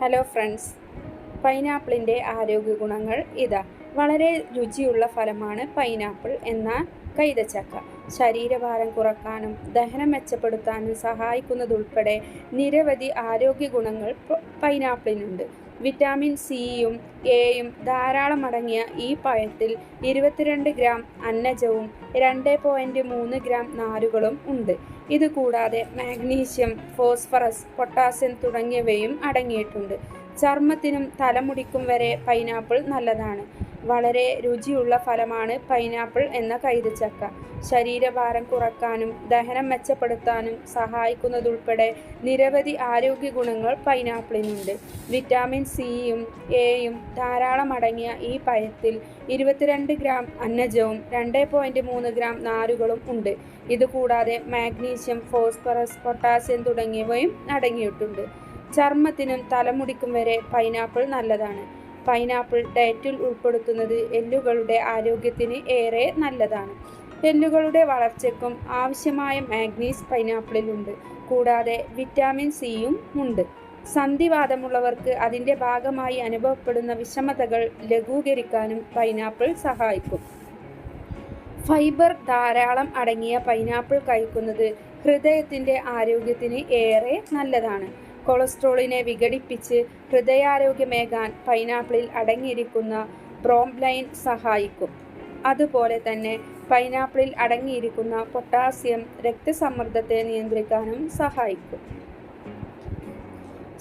Hello friends, പൈനാപ്പിളിൻ്റെ ആരോഗ്യ ഗുണങ്ങൾ ഇതാ. വളരെ രുചിയുള്ള ഫലമാണ് പൈനാപ്പിൾ എന്ന കൈതച്ചക്ക. ശരീരഭാരം കുറക്കാനും ദഹനം മെച്ചപ്പെടുത്താനും സഹായിക്കുന്നതുൾപ്പെടെ നിരവധി ആരോഗ്യ ഗുണങ്ങൾ പൈനാപ്പിളിനുണ്ട്. വിറ്റാമിൻ സിയും എയും ധാരാളം അടങ്ങിയ ഈ പഴത്തിൽ 22 ഗ്രാം അന്നജവും 2.3 ഗ്രാം നാരുകളും ഉണ്ട്. ഇതുകൂടാതെ മാഗ്നീഷ്യം, ഫോസ്ഫറസ്, പൊട്ടാസ്യം തുടങ്ങിയവയും അടങ്ങിയിട്ടുണ്ട്. ചർമ്മത്തിനും തലമുടിക്കും വരെ പൈനാപ്പിൾ നല്ലതാണ്. വളരെ രുചിയുള്ള ഫലമാണ് പൈനാപ്പിൾ എന്ന കൈതച്ചക്ക. ശരീരഭാരം കുറക്കാനും ദഹനം മെച്ചപ്പെടുത്താനും സഹായിക്കുന്നതുൾപ്പെടെ നിരവധി ആരോഗ്യ ഗുണങ്ങൾ പൈനാപ്പിളിനുണ്ട്. വിറ്റാമിൻ സിയും എയും ധാരാളം അടങ്ങിയ ഈ പഴത്തിൽ 22 ഗ്രാം അന്നജവും 2.3 ഗ്രാം നാരുകളും ഉണ്ട്. ഇതുകൂടാതെ മാഗ്നീഷ്യം, ഫോസ്ഫറസ്, പൊട്ടാസ്യം തുടങ്ങിയവയും അടങ്ങിയിട്ടുണ്ട്. ചർമ്മത്തിനും തലമുടിക്കും വരെ പൈനാപ്പിൾ നല്ലതാണ്. പൈനാപ്പിൾ ഡയറ്റിൽ ഉൾപ്പെടുത്തുന്നത് എല്ലുകളുടെ ആരോഗ്യത്തിന് ഏറെ നല്ലതാണ്. എല്ലുകളുടെ വളർച്ചയ്ക്കും ആവശ്യമായ മാഗ്നീസ് പൈനാപ്പിളിലുണ്ട്. കൂടാതെ വിറ്റാമിൻ സിയും ഉണ്ട്. സന്ധിവാതമുള്ളവർക്ക് അതിൻ്റെ ഭാഗമായി അനുഭവപ്പെടുന്ന വിഷമതകൾ ലഘൂകരിക്കാനും പൈനാപ്പിൾ സഹായിക്കും. ഫൈബർ ധാരാളം അടങ്ങിയ പൈനാപ്പിൾ കഴിക്കുന്നത് ഹൃദയത്തിൻ്റെ ആരോഗ്യത്തിന് ഏറെ നല്ലതാണ്. കൊളസ്ട്രോളിനെ വിഘടിപ്പിച്ച് ഹൃദയാരോഗ്യമേകാൻ പൈനാപ്പിളിൽ അടങ്ങിയിരിക്കുന്ന ബ്രോംലൈൻ സഹായിക്കും. അതുപോലെ തന്നെ പൈനാപ്പിളിൽ അടങ്ങിയിരിക്കുന്ന പൊട്ടാസ്യം രക്തസമ്മർദ്ദത്തെ നിയന്ത്രിക്കാനും സഹായിക്കും.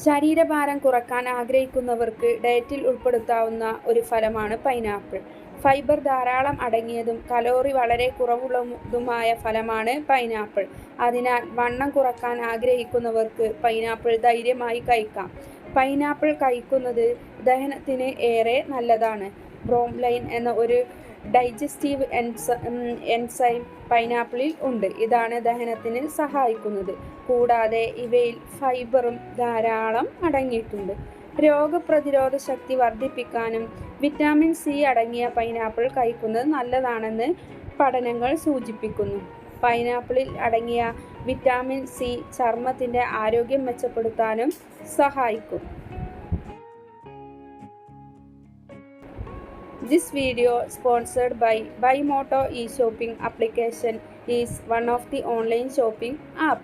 ശരീരഭാരം കുറക്കാൻ ആഗ്രഹിക്കുന്നവർക്ക് ഡയറ്റിൽ ഉൾപ്പെടുത്താവുന്ന ഒരു ഫലമാണ് പൈനാപ്പിൾ. ഫൈബർ ധാരാളം അടങ്ങിയതും കലോറി വളരെ കുറവുള്ളതുമായ ഫലമാണ് പൈനാപ്പിൾ. അതിനാൽ വണ്ണം കുറക്കാൻ ആഗ്രഹിക്കുന്നവർക്ക് പൈനാപ്പിൾ ധൈര്യമായി കഴിക്കാം. പൈനാപ്പിൾ കഴിക്കുന്നത് ദഹനത്തിന് ഏറെ നല്ലതാണ്. ബ്രോംലൈൻ എന്ന ഒരു ഡൈജസ്റ്റീവ് എൻസൈം പൈനാപ്പിളിൽ ഉണ്ട്. ഇതാണ് ദഹനത്തിന് സഹായിക്കുന്നത്. കൂടാതെ ഇവയിൽ ഫൈബറും ധാരാളം അടങ്ങിയിട്ടുണ്ട്. രോഗപ്രതിരോധ ശക്തി വർദ്ധിപ്പിക്കാനും വിറ്റാമിൻ സി അടങ്ങിയ പൈനാപ്പിൾ കഴിക്കുന്നത് നല്ലതാണെന്ന് പഠനങ്ങൾ സൂചിപ്പിക്കുന്നു. പൈനാപ്പിളിൽ അടങ്ങിയ വിറ്റാമിൻ സി ചർമ്മത്തിൻ്റെ ആരോഗ്യം മെച്ചപ്പെടുത്താനും സഹായിക്കും. This video sponsored by Buymoto e-shopping application is one of the online shopping app.